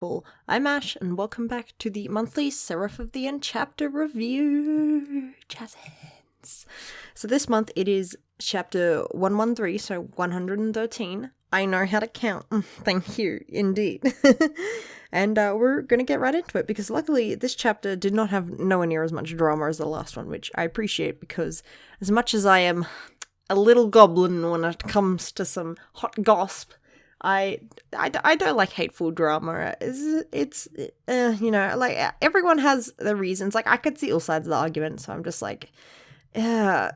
Well, I'm Ash, and welcome back to the monthly Seraph of the End chapter review. Jazz hands. So this month it is chapter 113, so 113. I know how to count. Thank you, indeed. And we're gonna get right into it, because luckily this chapter did not have nowhere near as much drama as the last one, which I appreciate, because as much as I am a little goblin when it comes to some hot gossip, I don't like hateful drama. It's like everyone has their reasons. Like, I could see all sides of the argument, so I'm just like, yeah,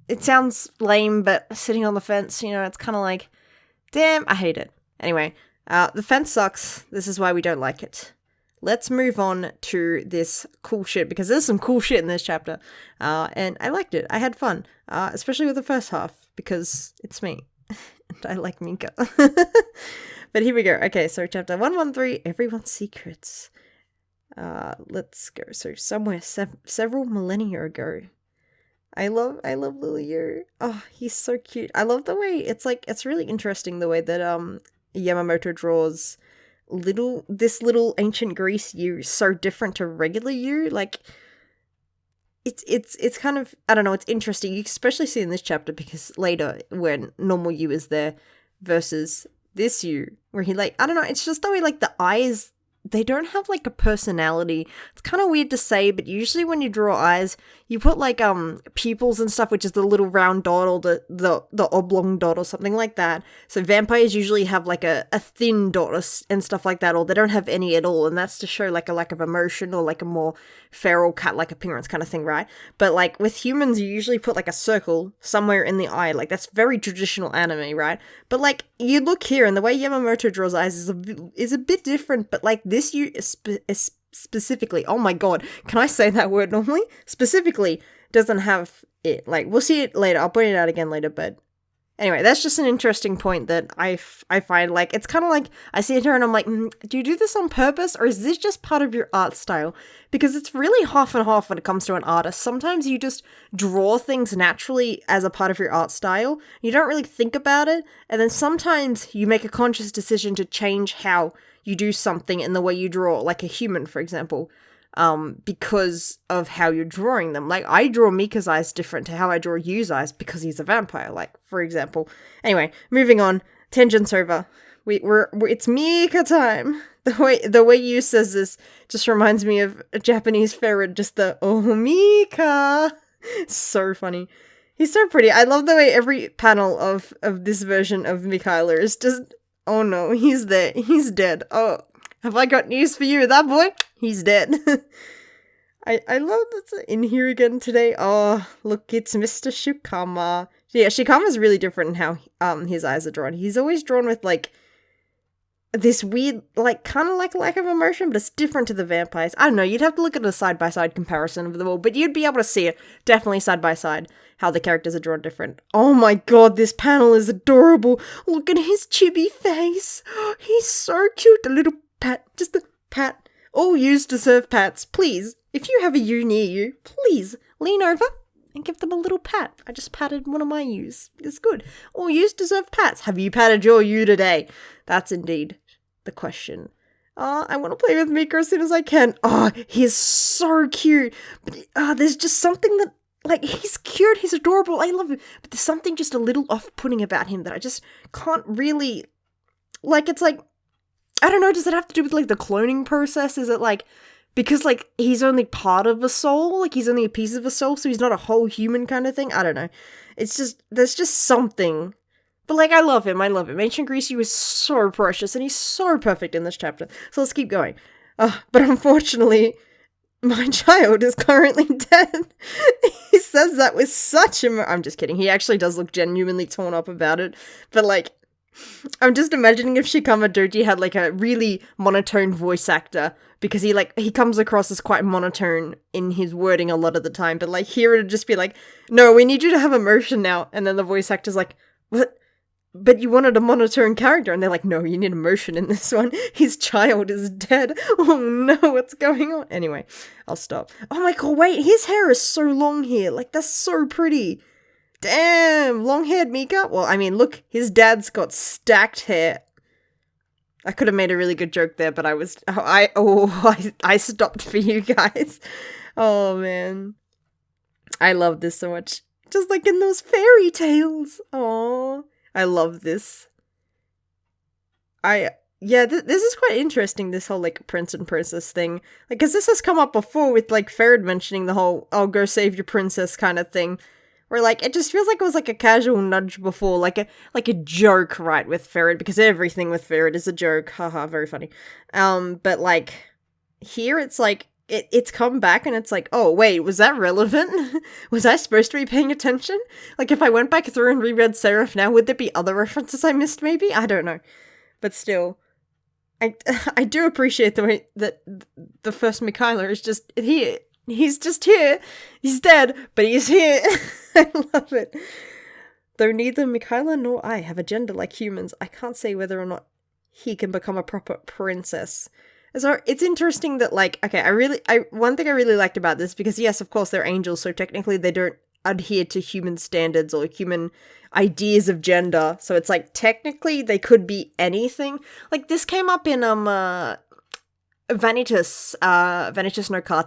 it sounds lame, but sitting on the fence, it's kind of like, damn, I hate it. Anyway, the fence sucks. This is why we don't like it. Let's move on to this cool shit, because there's some cool shit in this chapter, and I liked it. I had fun, especially with the first half, because it's me. And I like Mika. But here we go. Okay, so chapter 113, Everyone's Secrets. Let's go. So somewhere several millennia ago. I love Lilio. Oh, he's so cute. I love the way it's really interesting the way that Yamamoto draws this little ancient Greece you so different to regular you. Like, it's kind of, I don't know, it's interesting. You especially see in this chapter, because later when normal you is there versus this you, where he, like, I don't know, it's just the way, like, the eyes, they don't have, like, a personality. It's kind of weird to say, but usually when you draw eyes, you put, like, pupils and stuff, which is the little round dot or the oblong dot or something like that. So vampires usually have, like, a thin dot and stuff like that, or they don't have any at all, and that's to show, like, a lack of emotion, or, like, a more feral cat-like appearance kind of thing, right? But, like, with humans, you usually put, like, a circle somewhere in the eye. Like, that's very traditional anime, right? But, like, you look here, and the way Yamamoto draws eyes is a bit different, but, like, this you specifically, oh my god, can I say that word normally? Specifically doesn't have it. Like, we'll see it later. I'll point it out again later, but anyway, that's just an interesting point that I find. Like, it's kind of like, I see it here and I'm like, do you do this on purpose, or is this just part of your art style? Because it's really half and half when it comes to an artist. Sometimes you just draw things naturally as a part of your art style. You don't really think about it, and then sometimes you make a conscious decision to change how you do something in the way you draw, like a human, for example, because of how you're drawing them. Like, I draw Mika's eyes different to how I draw Yu's eyes because he's a vampire, like, for example. Anyway, moving on. Tangents over. It's Mika time. The way Yu says this just reminds me of a Japanese ferret, just the, oh, Mika. So funny. He's so pretty. I love the way every panel of this version of Mikhaila is just, oh no, he's there. He's dead. Oh, have I got news for you? That boy, he's dead. I love that's in here again today. Oh, look, it's Mr. Shikama. Yeah, Shikama's really different in how his eyes are drawn. He's always drawn with, like, this weird, like, kind of like lack of emotion, but it's different to the vampires. I don't know, you'd have to look at a side-by-side comparison of them all, but you'd be able to see it, definitely side-by-side, how the characters are drawn different. Oh my god, this panel is adorable. Look at his chibi face. He's so cute. A little pat, just a pat. All yous deserve pats. Please, if you have a you near you, please lean over and give them a little pat. I just patted one of my yous. It's good. All yous deserve pats. Have you patted your you today? That's indeed the question. I want to play with Mika as soon as I can. He's so cute. But there's just something that, like, he's cute, he's adorable, I love him. But there's something just a little off-putting about him that I just can't really, like, it's like, I don't know, does it have to do with, like, the cloning process? Is it, like, because, like, he's only part of a soul? Like, he's only a piece of a soul, so he's not a whole human kind of thing? I don't know. It's just, there's just something. But, like, I love him. Ancient Greece is so precious, and he's so perfect in this chapter. So let's keep going. But unfortunately, my child is currently dead. He says that with such I'm just kidding. He actually does look genuinely torn up about it. But, like, I'm just imagining if Shikama Doji had, like, a really monotone voice actor, because he comes across as quite monotone in his wording a lot of the time, but, like, here it'd just be like, no, we need you to have emotion now, and then the voice actor's like, what? But you wanted a monotone character, and they're like, no, you need emotion in this one. His child is dead. Oh no, what's going on? Anyway, I'll stop. Oh my god, wait, his hair is so long here. Like, that's so pretty. Damn, long-haired Mika? Well, I mean, look, his dad's got stacked hair. I could have made a really good joke there, but I stopped for you guys. Oh man. I love this so much. Just like in those fairy tales. Oh, I love this. This is quite interesting, this whole, like, prince and princess thing. Like, because this has come up before with, like, Ferret mentioning the whole, "oh, go save your princess" kind of thing. Where, like, it just feels like it was, like, a casual nudge before, like a joke, right, with Ferret, because everything with Ferret is a joke. Haha, very funny. But, like, here it's, like, it's come back and it's like, oh, wait, was that relevant? Was I supposed to be paying attention? Like, if I went back through and reread Seraph now, would there be other references I missed, maybe? I don't know. But still, I do appreciate the way that the first Mikhaila is just here. He's just here. He's dead, but he's here. I love it. Though neither Mikhaila nor I have a gender like humans, I can't say whether or not he can become a proper princess. So it's interesting that, like, okay, one thing I really liked about this, because yes, of course, they're angels, so technically they don't adhere to human standards or human ideas of gender. So it's like, technically they could be anything. Like, this came up in Vanitas no Kate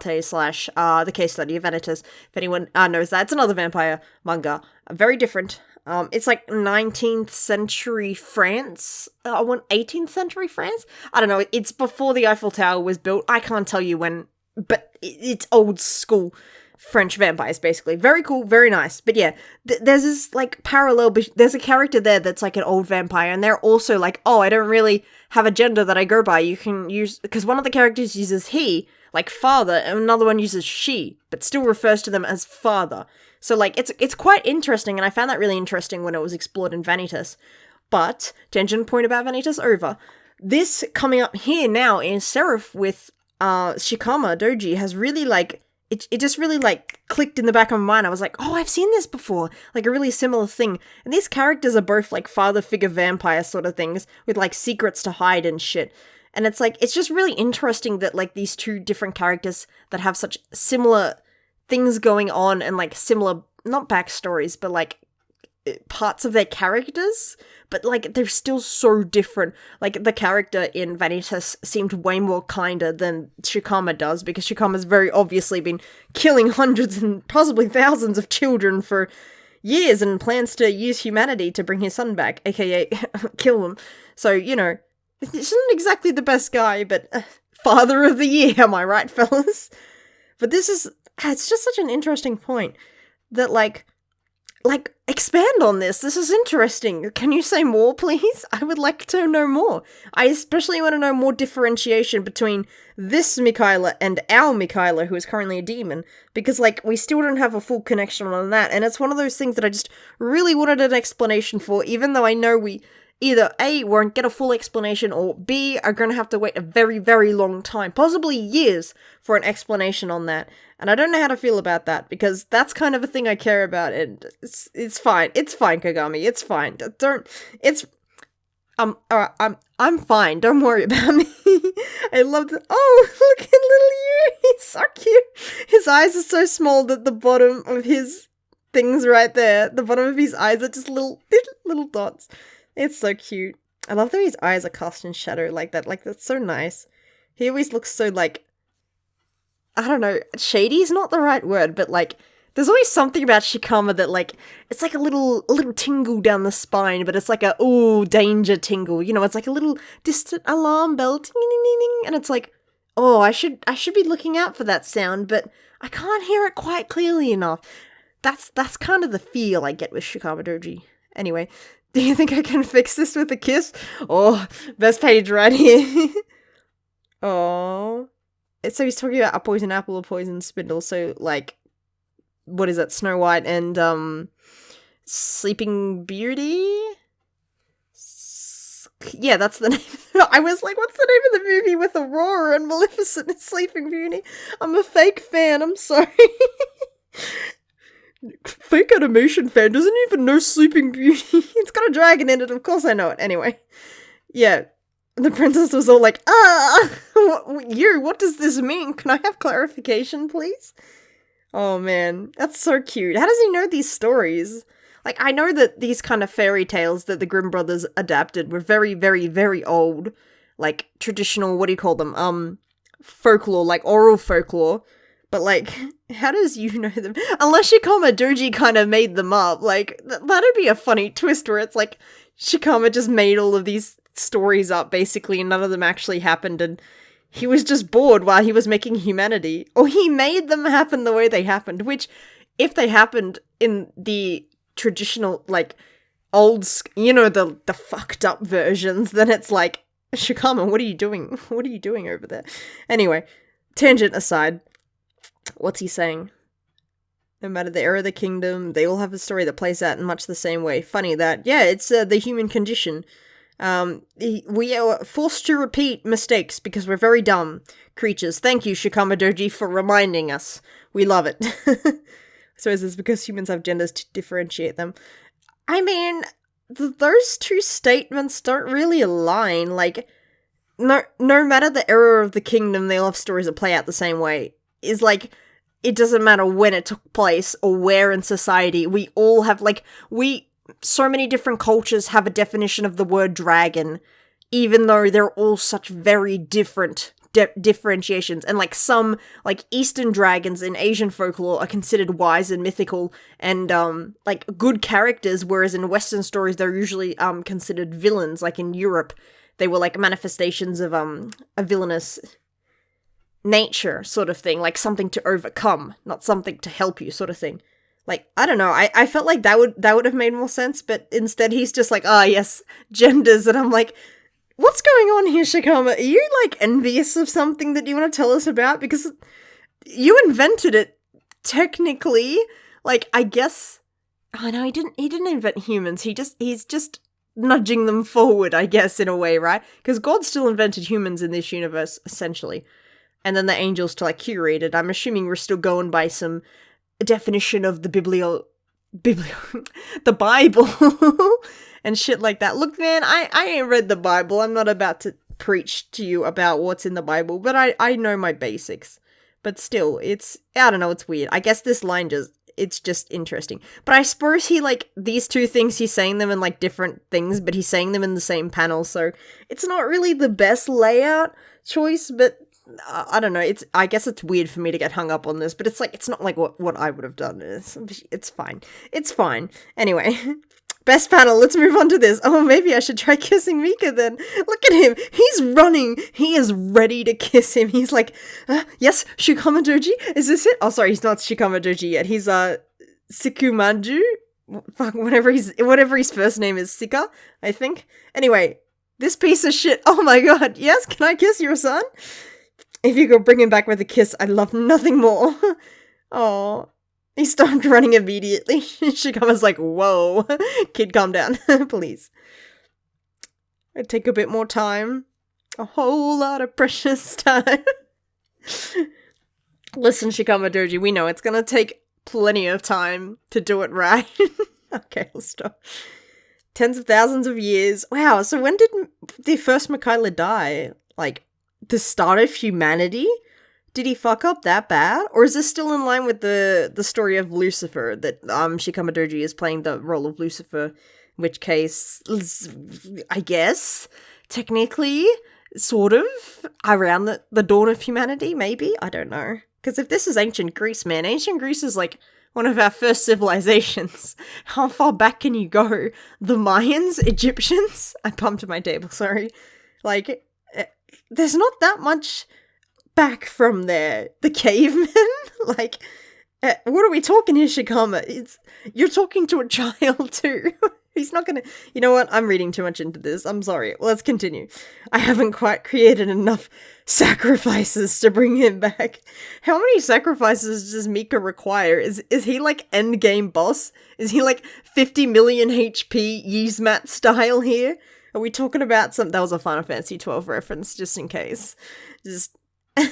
/ the case study of Vanitas, if anyone knows that. It's another vampire manga, very different. It's like 19th century France, 18th century France? I don't know, it's before the Eiffel Tower was built. I can't tell you when, but it's old school French vampires, basically. Very cool, very nice. But yeah, there's this, like, parallel, there's a character there that's, like, an old vampire, and they're also like, oh, I don't really have a gender that I go by. You can use, because one of the characters uses he, like father, and another one uses she, but still refers to them as father. So, like, it's quite interesting, and I found that really interesting when it was explored in Vanitas. But, tangent point about Vanitas over. This coming up here now in Seraph with Shikama Doji has really, like, it just really, like, clicked in the back of my mind. I was like, oh, I've seen this before. Like, a really similar thing. And these characters are both, like, father figure vampire sort of things with, like, secrets to hide and shit. And it's, like, it's just really interesting that, like, these two different characters that have such similar things going on and, like, similar, not backstories, but, like, parts of their characters, but, like, they're still so different. Like, the character in Vanitas seemed way more kinder than Shikama does, because Shikama's very obviously been killing hundreds and possibly thousands of children for years and plans to use humanity to bring his son back, aka kill him. So, you know, he's not exactly the best guy, but father of the year, am I right, fellas? But it's just such an interesting point that, like, expand on this. This is interesting. Can you say more, please? I would like to know more. I especially want to know more differentiation between this Mikhaila and our Mikhaila, who is currently a demon, because, like, we still don't have a full connection on that, and it's one of those things that I just really wanted an explanation for, even though I know we either A, won't get a full explanation, or B, are going to have to wait a very, very long time, possibly years, for an explanation on that. And I don't know how to feel about that, because that's kind of a thing I care about, and it's fine. It's fine, Kagami. It's fine. I'm fine. Don't worry about me. I love the, oh, look at little you. He's so cute. His eyes are so small that the bottom of his things right there, the bottom of his eyes are just little dots. It's so cute. I love that his eyes are cast in shadow like that. Like, that's so nice. He always looks so, like, I don't know, shady is not the right word, but, like, there's always something about Shikama that, like, it's like a little tingle down the spine, but it's like a, ooh, danger tingle. You know, it's like a little distant alarm bell, ting ding ding ding, and it's like, oh, I should be looking out for that sound, but I can't hear it quite clearly enough. That's kind of the feel I get with Shikama Doji. Anyway, do you think I can fix this with a kiss? Oh, best page right here. Oh. So he's talking about a poison apple, a poison spindle, so, like, what is that, Snow White and, Sleeping Beauty? Yeah, that's the name. I was like, what's the name of the movie with Aurora and Maleficent and Sleeping Beauty? I'm a fake fan, I'm sorry. Fake animation fan doesn't even know Sleeping Beauty. It's got a dragon in it, of course I know it. Anyway, yeah, the princess was all like, what does this mean? Can I have clarification, please? Oh man, that's so cute. How does he know these stories? Like, I know that these kind of fairy tales that the Grimm brothers adapted were very, very, very old. like, traditional, what do you call them? Folklore, like, oral folklore. But, like, how does you know them? Unless Shikama Doji kind of made them up. Like, that'd be a funny twist where it's like, Shikama just made all of these stories up, basically, and none of them actually happened, and he was just bored while he was making humanity. Or he made them happen the way they happened, which, if they happened in the traditional, like, the fucked up versions, then it's like, Shikama, what are you doing? What are you doing over there? Anyway, tangent aside, what's he saying? No matter the era of the kingdom, they all have a story that plays out in much the same way. Funny that, yeah, it's the human condition. We are forced to repeat mistakes because we're very dumb creatures. Thank you, Shikama Doji, for reminding us. We love it. So is this because humans have genders to differentiate them? I mean, those two statements don't really align. Like, no matter the era of the kingdom, they all have stories that play out the same way. Is like, it doesn't matter when it took place or where in society. We all have, like, so many different cultures have a definition of the word dragon, even though they're all such very different differentiations. And, like, some, like, Eastern dragons in Asian folklore are considered wise and mythical and, like, good characters, whereas in Western stories they're usually, considered villains. Like, in Europe, they were, like, manifestations of, a villainous nature, sort of thing. Like, something to overcome, not something to help you, sort of thing. Like, I don't know, I felt like that would have made more sense, but instead he's just like, yes, genders, and I'm like, what's going on here, Shikama? Are you, like, envious of something that you want to tell us about? Because you invented it, technically. Like, I guess, oh no, he didn't invent humans, he's just nudging them forward, I guess, in a way, right? Because God still invented humans in this universe, essentially. And then the angels to, like, curate it. I'm assuming we're still going by some definition of the the Bible and shit like that. Look, man, I ain't read the Bible. I'm not about to preach to you about what's in the Bible, but I know my basics. But still, I don't know, it's weird. I guess this line it's just interesting. But I suppose these two things, he's saying them in, like, different things, but he's saying them in the same panel, so it's not really the best layout choice, but I don't know, I guess it's weird for me to get hung up on this, but it's not like what I would have done. It's fine. It's fine. Anyway, best panel, let's move on to this. Oh, maybe I should try kissing Mika then. Look at him. He's running. He is ready to kiss him. He's like, yes, Shikama Doji? Is this it? Oh, sorry, he's not Shikama Doji yet. He's, Sikumanju? Fuck, whatever his first name is, Sika, I think. Anyway, this piece of shit. Oh my god, yes, can I kiss your son? If you could bring him back with a kiss, I'd love nothing more. Oh, he stopped running immediately. Shikama's like, whoa, kid, calm down, please. It'd take a bit more time. A whole lot of precious time. Listen, Shikama Doji, we know it's gonna take plenty of time to do it right. Okay, I'll stop. Tens of thousands of years. Wow, so when did the first Mikaela die? Like, the start of humanity? Did he fuck up that bad? Or is this still in line with the story of Lucifer, that Shikama Doji is playing the role of Lucifer, in which case, I guess, technically, sort of, around the dawn of humanity, maybe? I don't know. Because if this is ancient Greece, man, ancient Greece is like one of our first civilizations. How far back can you go? The Mayans? Egyptians? I pumped my table, sorry. Like, there's not that much back from there. The cavemen? Like, what are we talking here, Shikama? You're talking to a child too. He's not gonna... You know what? I'm reading too much into this. I'm sorry. Let's continue. I haven't quite created enough sacrifices to bring him back. How many sacrifices does Mika require? Is he like endgame boss? Is he like 50 million HP Yzmat style here? Are we talking about some... That was a Final Fantasy 12 reference, just in case. Just...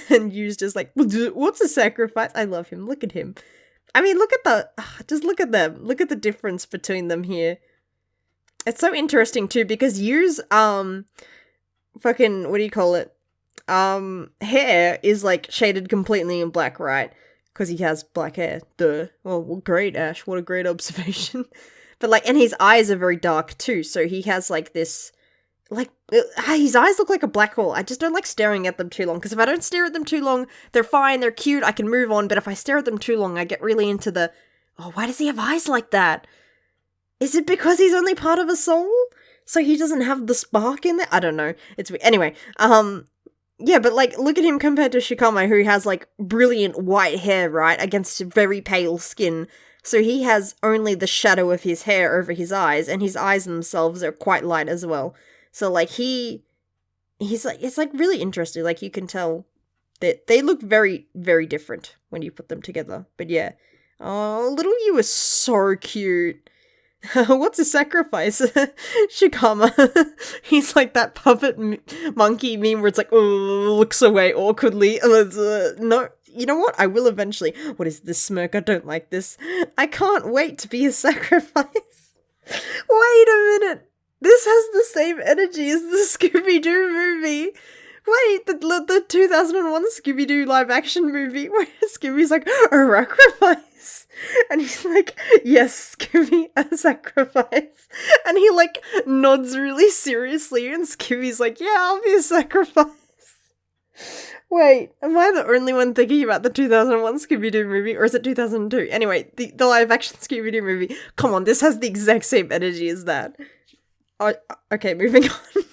and used as like, what's a sacrifice? I love him. Look at him. I mean, look at just look at them. Look at the difference between them here. It's so interesting too, because Yu's, fucking, what do you call it? Hair is like shaded completely in black, right? Because he has black hair. Duh. Well, great, Ash. What a great observation. But like, and his eyes are very dark too, so he has like this, his eyes look like a black hole. I just don't like staring at them too long, because if I don't stare at them too long, they're fine, they're cute, I can move on, but if I stare at them too long, I get really into the, oh, why does he have eyes like that? Is it because he's only part of a soul? So he doesn't have the spark in there? I don't know. It's weird. Anyway, yeah, but, like, look at him compared to Shikama, who has, like, brilliant white hair, right, against very pale skin. So he has only the shadow of his hair over his eyes, and his eyes themselves are quite light as well. So, like, he's, like, it's, like, really interesting. Like, you can tell that they look very, very different when you put them together. But, yeah. Oh, little you is so cute. What's a sacrifice? Shikama. He's like that puppet monkey meme where it's like, oh, looks away awkwardly. No, you know what? I will eventually. What is this smirk? I don't like this. I can't wait to be a sacrifice. Wait a minute. This has the same energy as the Scooby-Doo movie. Wait, the 2001 Scooby-Doo live-action movie where Scooby's like, a sacrifice. And he's like, yes, Scooby, a sacrifice. And he, like, nods really seriously, and Scooby's like, yeah, I'll be a sacrifice. Wait, am I the only one thinking about the 2001 Scooby-Doo movie, or is it 2002? Anyway, the live-action Scooby-Doo movie, come on, this has the exact same energy as that. Oh, okay, moving on.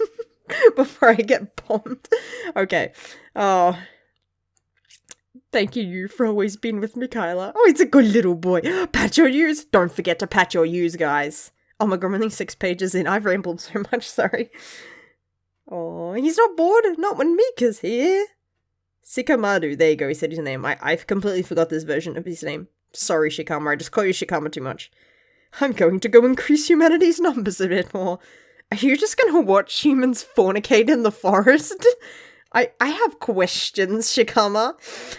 Before I get bombed. Okay. Oh. Thank you for always being with me, Kyla. Oh, he's a good little boy. Pat your ears. Don't forget to pat your ears, guys. Oh my god, I'm only 6 pages in. I've rambled so much, sorry. Oh, he's not bored. Not when Mika's here. Shikamaru. There you go, he said his name. I've completely forgot this version of his name. Sorry, Shikama. I just call you Shikama too much. I'm going to go increase humanity's numbers a bit more. Are you just gonna watch humans fornicate in the forest? I have questions, Shikama.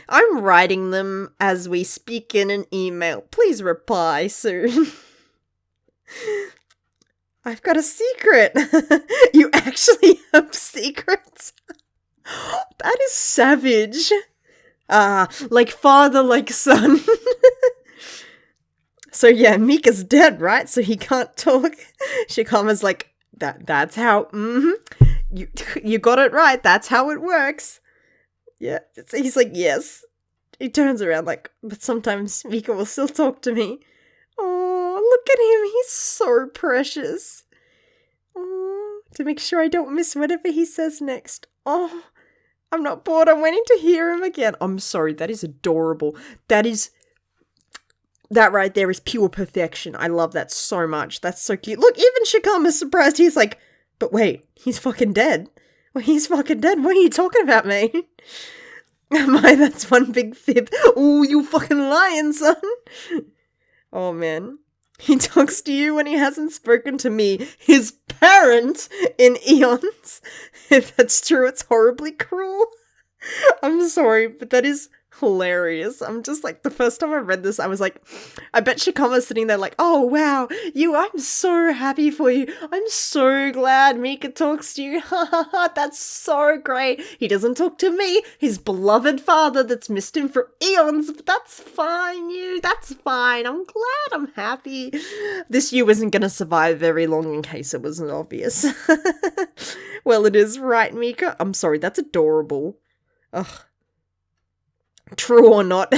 I'm writing them as we speak in an email. Please reply soon. I've got a secret. You actually have secrets? That is savage. Like father, like son. So yeah, Mika's dead, right? So he can't talk. Shikama's like, that's how, you got it right, that's how it works. Yeah, he's like, yes. He turns around like, but sometimes Mika will still talk to me. Oh, look at him, he's so precious. Oh, to make sure I don't miss whatever he says next. Oh, I'm not bored, I'm waiting to hear him again. I'm sorry, that is adorable. That right there is pure perfection. I love that so much. That's so cute. Look, even Shikama's surprised. He's like, but wait, he's fucking dead. Well, he's fucking dead. What are you talking about, mate? My, that's one big fib. Ooh, you fucking lying, son. Oh, man. He talks to you when he hasn't spoken to me, his parent, in eons. If that's true, it's horribly cruel. I'm sorry, but that is hilarious. I'm just like, the first time I read this, I was like, I bet Shikama's sitting there like, oh wow, I'm so happy for you. I'm so glad Mika talks to you. That's so great. He doesn't talk to me, his beloved father that's missed him for eons, but that's fine, that's fine. I'm glad, I'm happy. This isn't gonna survive very long in case it wasn't obvious. Well, it is, right, Mika? I'm sorry, that's adorable. Ugh. True or not,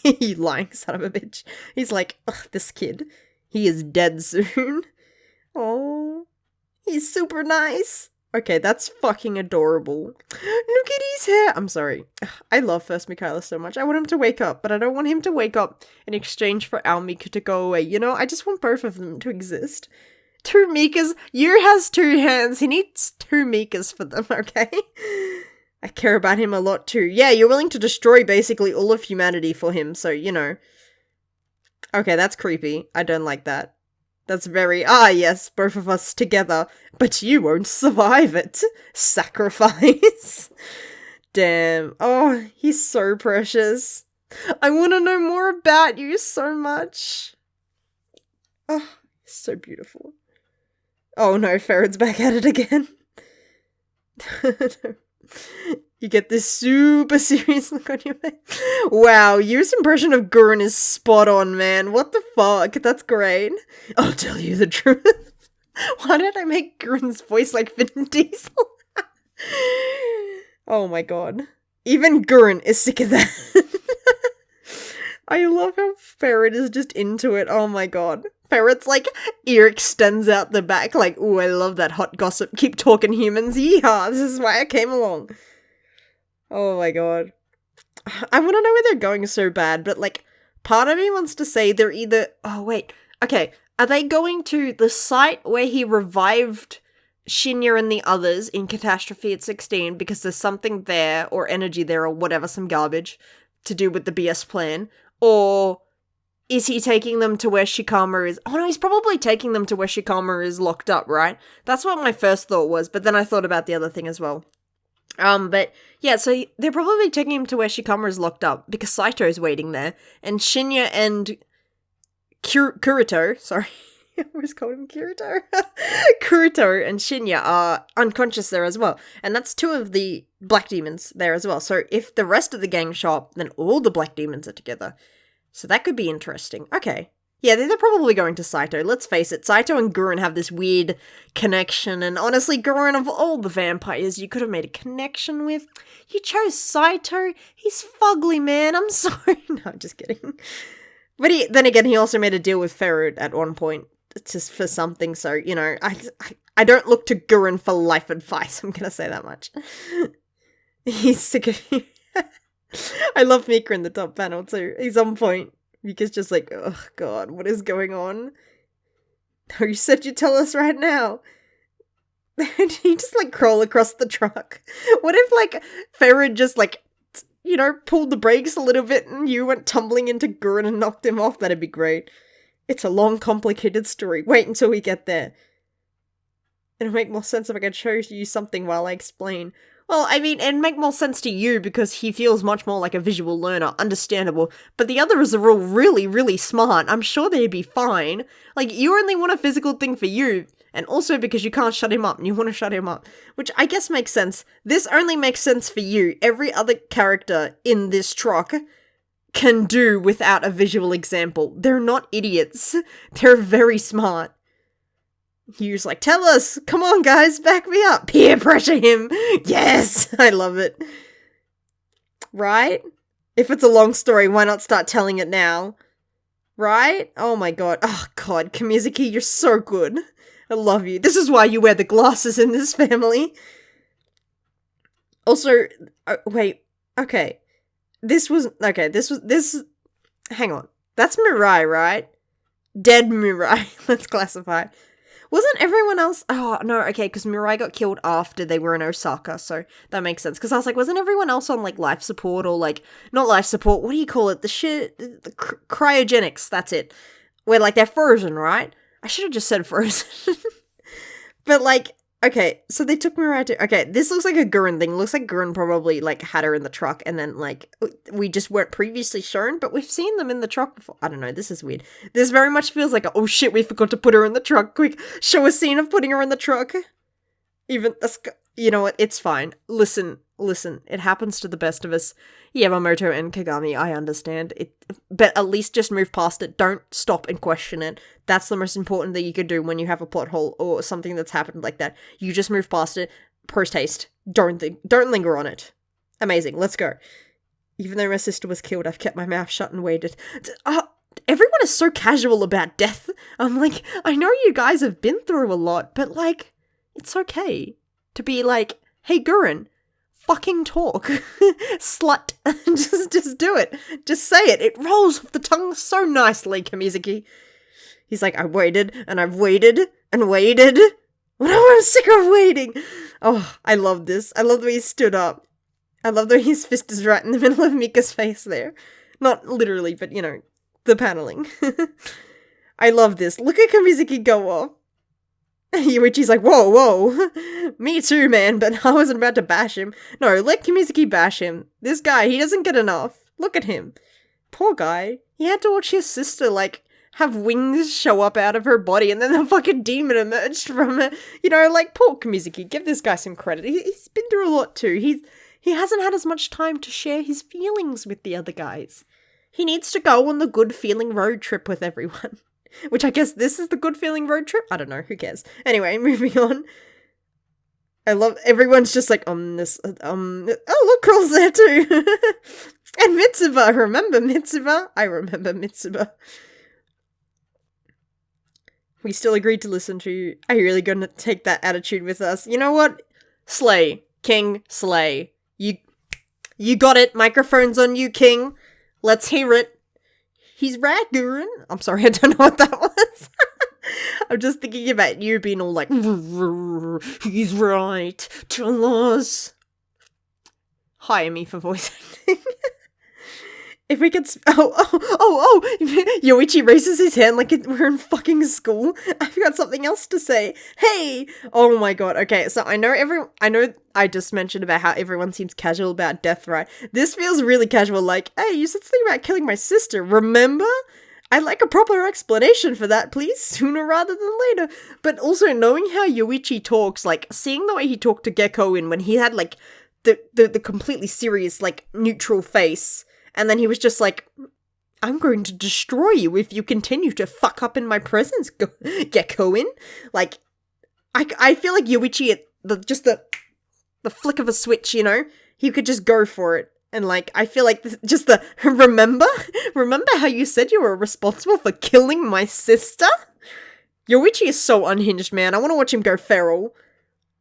you lying son of a bitch. He's like, ugh, this kid. He is dead soon. Oh, he's super nice. Okay, that's fucking adorable. Look at his hair. I'm sorry. I love First Michaela so much. I want him to wake up, but I don't want him to wake up in exchange for our Mika to go away. You know, I just want both of them to exist. 2 Mikas. Yu has 2 hands. He needs 2 Mikas for them, okay? I care about him a lot too. Yeah, you're willing to destroy basically all of humanity for him, so, you know. Okay, that's creepy. I don't like that. That's very, yes, both of us together, but you won't survive it. Sacrifice. Damn. Oh, he's so precious. I want to know more about you so much. Oh, so beautiful. Oh no, Ferret's back at it again. No. You get this super serious look on your face. Wow, Yu's impression of Gurren is spot on, man. What the fuck? That's great. I'll tell you the truth. Why did I make Gurren's voice like Vin Diesel? Oh my god. Even Gurren is sick of that. I love how Ferret is just into it. Oh my god. Ferret's like, ear extends out the back like, ooh, I love that hot gossip. Keep talking, humans. Yeehaw, this is why I came along. Oh my god. I want to know where they're going so bad, but like, part of me wants to say they're either... Oh, wait. Okay, are they going to the site where he revived Shinya and the others in Catastrophe at 16 because there's something there, or energy there, or whatever, some garbage, to do with the BS plan? Or is he taking them to where Shikama is? Oh no, he's probably taking them to where Shikama is locked up, right? That's what my first thought was, but then I thought about the other thing as well. But yeah, so they're probably taking him to where Shikama is locked up because Saito's waiting there, and Shinya and Kurito, sorry, I always called him Kirito. Kurito and Shinya are unconscious there as well, and that's two of the black demons there as well. So if the rest of the gang show up, then all the black demons are together. So that could be interesting. Okay. Yeah, they're probably going to Saito. Let's face it, Saito and Gurren have this weird connection, and honestly, Gurren, of all the vampires you could have made a connection with, you chose Saito. He's fugly, man. I'm sorry. No, I'm just kidding. But then again, he also made a deal with Ferret at one point, just for something, so, you know, I don't look to Gurren for life advice, I'm gonna say that much. He's sick of you. I love Mika in the top panel, too. He's on point. Mika's just like, oh god, what is going on? Oh, you said you'd tell us right now. Did he just, like, crawl across the truck? What if, like, Ferret just, like, you know, pulled the brakes a little bit and you went tumbling into Gurren and knocked him off? That'd be great. It's a long, complicated story. Wait until we get there. It'll make more sense if I could show you something while I explain. Well, I mean, it'd make more sense to you because he feels much more like a visual learner, understandable, but the others are all really, really smart. I'm sure they'd be fine. Like, you only want a physical thing for you, and also because you can't shut him up, and you want to shut him up, which I guess makes sense. This only makes sense for you. Every other character in this truck can do without a visual example. They're not idiots. They're very smart. Hugh's like, tell us! Come on, guys, back me up! Peer pressure him! Yes! I love it. Right? If it's a long story, why not start telling it now? Right? Oh my god. Oh god, Kamizuki, you're so good. I love you. This is why you wear the glasses in this family. Also, wait, okay. This, hang on. That's Mirai, right? Dead Mirai, let's classify. Wasn't everyone else... Oh, no, okay, because Mirai got killed after they were in Osaka, so that makes sense. Because I was like, wasn't everyone else on, like, life support or, like... Not life support, what do you call it? The shit... The cryogenics, that's it. Where, like, they're frozen, right? I should have just said frozen. But, like... Okay, so they took Mirai to... Okay, this looks like a Gurren thing. Looks like Gurren probably, like, had her in the truck and then, like, we just weren't previously shown, but we've seen them in the truck before. I don't know, this is weird. This very much feels like, oh shit, we forgot to put her in the truck. Quick, show a scene of putting her in the truck. Even, you know what, it's fine. Listen, it happens to the best of us. Yamamoto and Kagami, I understand. But at least just move past it. Don't stop and question it. That's the most important thing you could do when you have a plot hole or something that's happened like that. You just move past it. Post haste. Don't linger on it. Amazing, let's go. Even though my sister was killed, I've kept my mouth shut and waited. Everyone is so casual about death. I'm like, I know you guys have been through a lot, but like, it's okay to be like, hey Gurren, fucking talk. Slut. just do it. Just say it. It rolls off the tongue so nicely, Kamizuki. He's like, I waited, and I've waited, and waited. Well, now I'm sick of waiting. Oh, I love this. I love the way he stood up. I love the way his fist is right in the middle of Mika's face there. Not literally, but, you know, the paneling. I love this. Look at Kamizuki go off. Yuichi's like, whoa. Me too, man, but I wasn't about to bash him. No, let Kamizuki bash him. This guy, he doesn't get enough. Look at him. Poor guy. He had to watch his sister, like, have wings show up out of her body, and then the fucking demon emerged from her. You know, like, poor Kamizuki. Give this guy some credit. He's been through a lot too. He hasn't had as much time to share his feelings with the other guys. He needs to go on the good feeling road trip with everyone. Which I guess this is the good feeling road trip? I don't know, who cares? Anyway, moving on. I love, everyone's just like, oh look, Kroll's there too. And Mitsuba, remember Mitsuba? I remember Mitsuba. We still agreed to listen to you. Are you really gonna take that attitude with us? You know what? Slay. King, slay. You got it. Microphone's on you, King. Let's hear it. He's right, Gurren. I'm sorry, I don't know what that was. I'm just thinking about you being all like, he's right. Tell us. Hire me for voice acting. If we could, Yoichi raises his hand like we're in fucking school. I've got something else to say. Hey! Oh my god, okay, so I know I just mentioned about how everyone seems casual about death, right? This feels really casual, like, hey, you said something about killing my sister, remember? I'd like a proper explanation for that, please, sooner rather than later. But also, knowing how Yoichi talks, like, seeing the way he talked to Gekko when he had, like, the completely serious, like, neutral face, and then he was just like, I'm going to destroy you if you continue to fuck up in my presence, Gekko. Like, I feel like Yoichi, the flick of a switch, you know? He could just go for it. And, like, I feel like remember? Remember how you said you were responsible for killing my sister? Yoichi is so unhinged, man. I want to watch him go feral.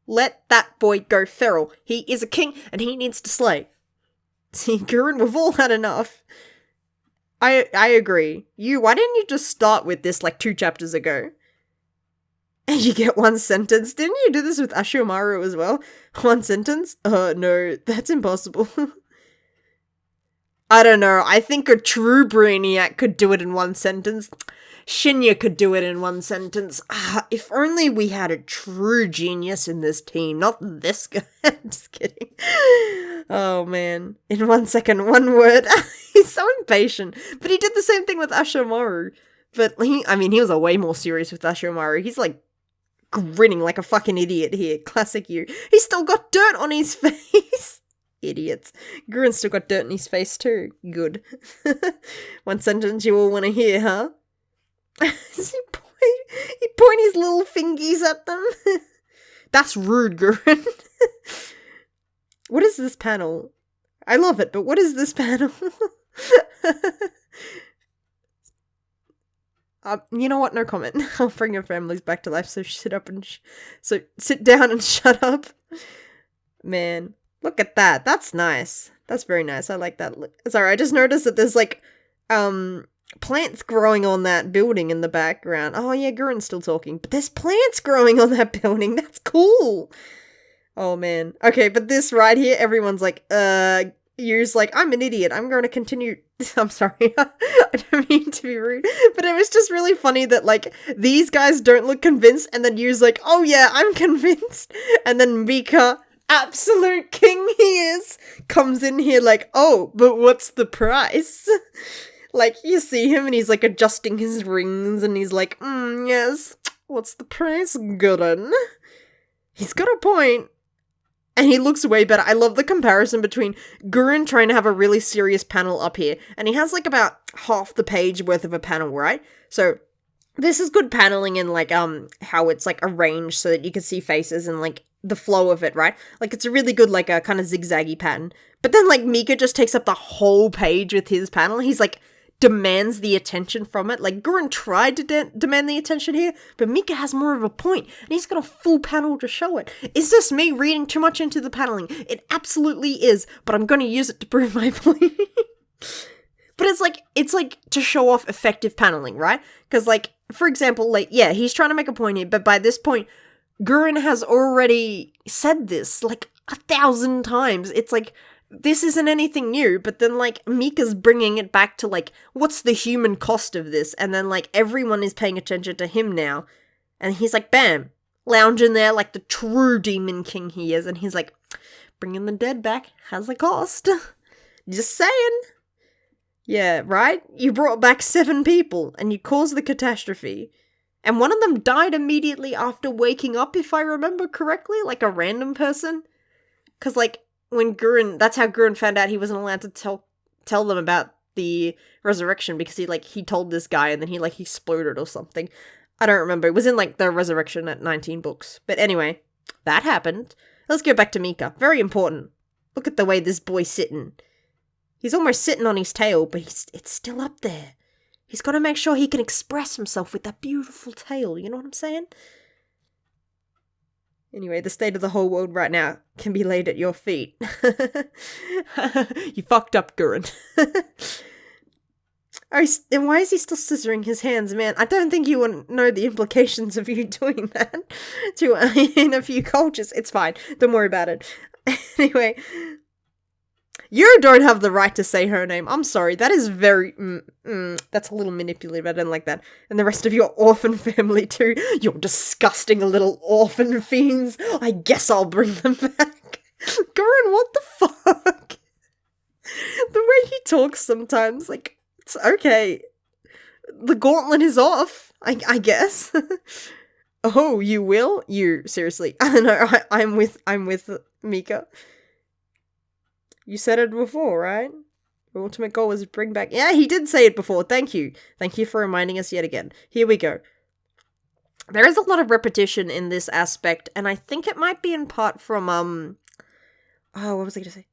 Let that boy go feral. He is a king, and he needs to slay. See, Gurren, we've all had enough. I agree. Why didn't you just start with this, like, 2 chapters ago? And you get 1 sentence. Didn't you do this with Ashimaru as well? 1 sentence? No, that's impossible. I don't know. I think a true brainiac could do it in 1 sentence. Shinya could do it in 1 sentence. If only we had a true genius in this team, not this guy. Just kidding. Oh man. In 1 second, 1 word. He's so impatient. But he did the same thing with Ashimaru. But he was a way more serious with Ashimaru. He's like grinning like a fucking idiot here. Classic you. He's still got dirt on his face. Idiots. Gurren's still got dirt in his face too. Good. 1 sentence you all want to hear, huh? Does he point his little fingies at them? That's rude, Gurren. What is this panel? I love it, but what is this panel? You know what? No comment. I'll bring your families back to life, so sit down and shut up. Man, look at that. That's nice. That's very nice. I like that. Sorry, I just noticed that there's like, plants growing on that building in the background. Oh yeah, Gurren's still talking. But there's plants growing on that building. That's cool. Oh man. Okay, but this right here, everyone's like, Yu's like, I'm an idiot. I'm going to continue. I'm sorry. I don't mean to be rude. But it was just really funny that, like, these guys don't look convinced. And then Yu's like, oh yeah, I'm convinced. And then Mika, absolute king he is, comes in here like, oh, but what's the price? Like, you see him and he's, like, adjusting his rings and he's like, yes, what's the price, Gurren? He's got a point. And he looks way better. I love the comparison between Gurren trying to have a really serious panel up here, and he has, like, about half the page worth of a panel, right? So, this is good paneling in, like, how it's, like, arranged so that you can see faces and, like, the flow of it, right? Like, it's a really good, like, a kind of zigzaggy pattern. But then, like, Mika just takes up the whole page with his panel. He's, like, demands the attention from it. Like, Gurren tried to demand the attention here, but Mika has more of a point, and he's got a full panel to show it. Is this me reading too much into the paneling? It absolutely is, but I'm going to use it to prove my point. But it's like to show off effective paneling, right? Because, like, for example, like, yeah, he's trying to make a point here, but by this point, Gurren has already said this, like, 1,000 times. It's like, this isn't anything new, but then, like, Mika's bringing it back to, like, what's the human cost of this? And then, like, everyone is paying attention to him now. And he's like, bam, lounging there like the true demon king he is. And he's like, bringing the dead back has a cost. Just saying. Yeah, right? You brought back 7 people, and you caused the catastrophe. And one of them died immediately after waking up, if I remember correctly, like a random person. Because, like, when Gurren, that's how Gurren found out he wasn't allowed to tell them about the resurrection because he told this guy and then he exploded or something. I don't remember. It was in the resurrection at 19 books. But anyway, that happened. Let's go back to Mika. Very important. Look at the way this boy's sitting. He's almost sitting on his tail, but it's still up there. He's got to make sure he can express himself with that beautiful tail, you know what I'm saying? Anyway, the state of the whole world right now can be laid at your feet. You fucked up, Gurren. And why is he still scissoring his hands, man? I don't think you want to know the implications of you doing that in a few cultures. It's fine. Don't worry about it. Anyway, you don't have the right to say her name. I'm sorry. That is very... that's a little manipulative. I don't like that. And the rest of your orphan family too. You're disgusting little orphan fiends. I guess I'll bring them back. Gurren, what the fuck? The way he talks sometimes, it's okay. The gauntlet is off, I guess. Oh, you will? You, seriously. I don't know, I'm with Mika. You said it before, right? Your ultimate goal was to bring back... Yeah, he did say it before. Thank you. Thank you for reminding us yet again. Here we go. There is a lot of repetition in this aspect, and I think it might be in part from, oh, what was I gonna say?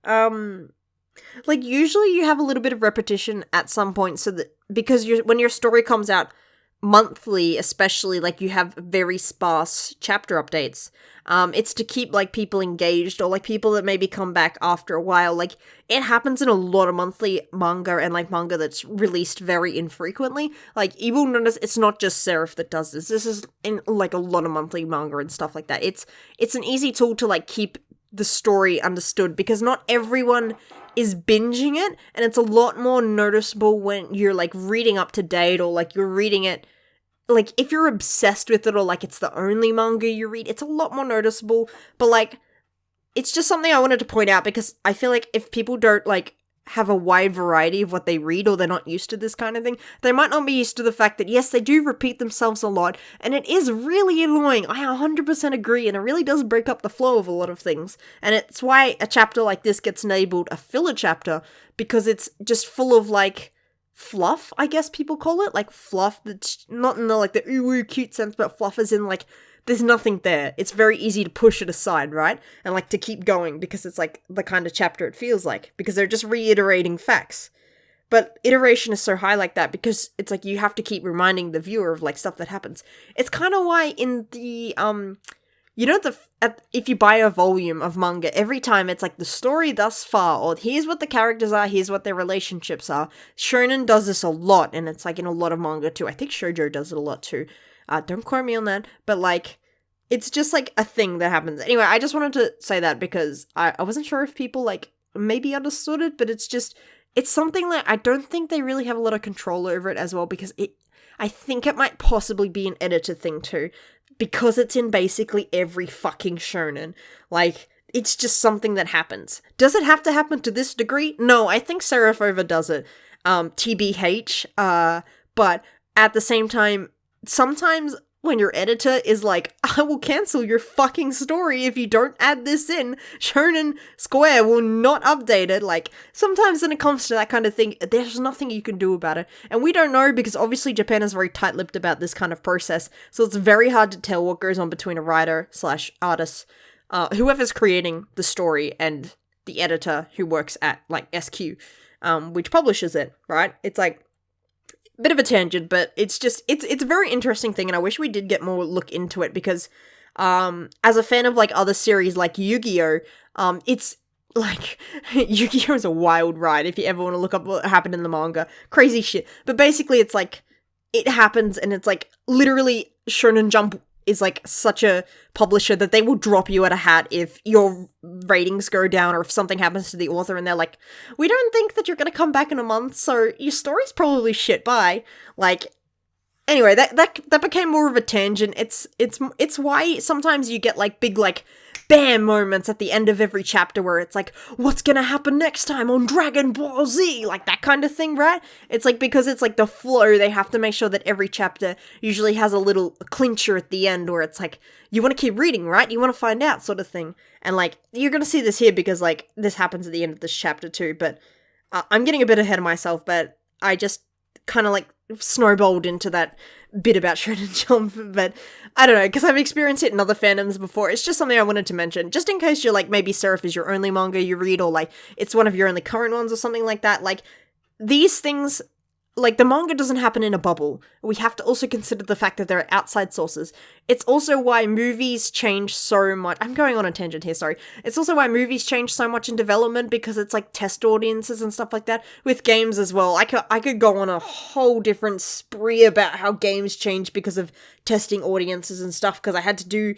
Usually you have a little bit of repetition at some point, so that... Because when your story comes out monthly, especially, you have very sparse chapter updates. It's to keep, people engaged, or, people that maybe come back after a while. It happens in a lot of monthly manga, and, manga that's released very infrequently. You will notice it's not just Seraph that does this. This is in, a lot of monthly manga and stuff like that. It's an easy tool to, keep the story understood, because not everyone is binging it, and it's a lot more noticeable when you're, reading up to date, or, you're reading it... if you're obsessed with it, or, it's the only manga you read, it's a lot more noticeable, but, it's just something I wanted to point out, because I feel if people don't, have a wide variety of what they read, or they're not used to this kind of thing, they might not be used to the fact that, yes, they do repeat themselves a lot, and it is really annoying. I 100% agree, and it really does break up the flow of a lot of things, and it's why a chapter like this gets labeled a filler chapter, because it's just full of, fluff, I guess people call it, fluff that's not in the, the ooh cute sense, but fluff as in, there's nothing there. It's very easy to push it aside, right? And, to keep going, because it's, the kind of chapter it feels like, because they're just reiterating facts. But iteration is so high like that, because it's, you have to keep reminding the viewer of, stuff that happens. It's kind of why in the, if you buy a volume of manga, every time it's the story thus far, or here's what the characters are, here's what their relationships are. Shonen does this a lot, and it's in a lot of manga too. I think shoujo does it a lot too. Don't quote me on that, but it's just a thing that happens. Anyway, I just wanted to say that because I wasn't sure if people maybe understood it, but it's something that I don't think they really have a lot of control over it as well, because I think it might possibly be an editor thing too, because it's in basically every fucking shonen. It's just something that happens. Does it have to happen to this degree? No, I think Seraph overdoes it. TBH, but at the same time, sometimes when your editor is I will cancel your fucking story if you don't add this in, Shonen Square will not update it. Sometimes when it comes to that kind of thing, there's nothing you can do about it. And we don't know, because obviously Japan is very tight-lipped about this kind of process, so it's very hard to tell what goes on between a writer/artist, whoever's creating the story, and the editor who works at, SQ, which publishes it, right? It's bit of a tangent, but it's a very interesting thing, and I wish we did get more look into it, because as a fan of other series like Yu-Gi-Oh, it's Yu-Gi-Oh is a wild ride if you ever want to look up what happened in the manga. Crazy shit. But basically it's it happens, and it's literally Shonen Jump is such a publisher that they will drop you at a hat if your ratings go down, or if something happens to the author and they're we don't think that you're gonna come back in a month, so your story's probably shit, bye. Anyway, that became more of a tangent. It's why sometimes you get big bam moments at the end of every chapter where it's what's gonna happen next time on Dragon Ball Z? That kind of thing, right? It's because it's the flow, they have to make sure that every chapter usually has a little clincher at the end, where it's you want to keep reading, right? You want to find out, sort of thing. And you're gonna see this here, because this happens at the end of this chapter too, but I'm getting a bit ahead of myself, but I just kind of like snowballed into that bit about Shonen Jump, but I don't know, because I've experienced it in other fandoms before. It's just something I wanted to mention, just in case you're like, maybe Seraph is your only manga you read, or like, it's one of your only current ones or something like that. Like, these things, like, the manga doesn't happen in a bubble. We have to also consider the fact that there are outside sources. It's also why movies change so much. I'm going on a tangent here, sorry. It's also why movies change so much in development, because it's like test audiences and stuff like that. With games as well. I could go on a whole different spree about how games change because of testing audiences and stuff, because I had to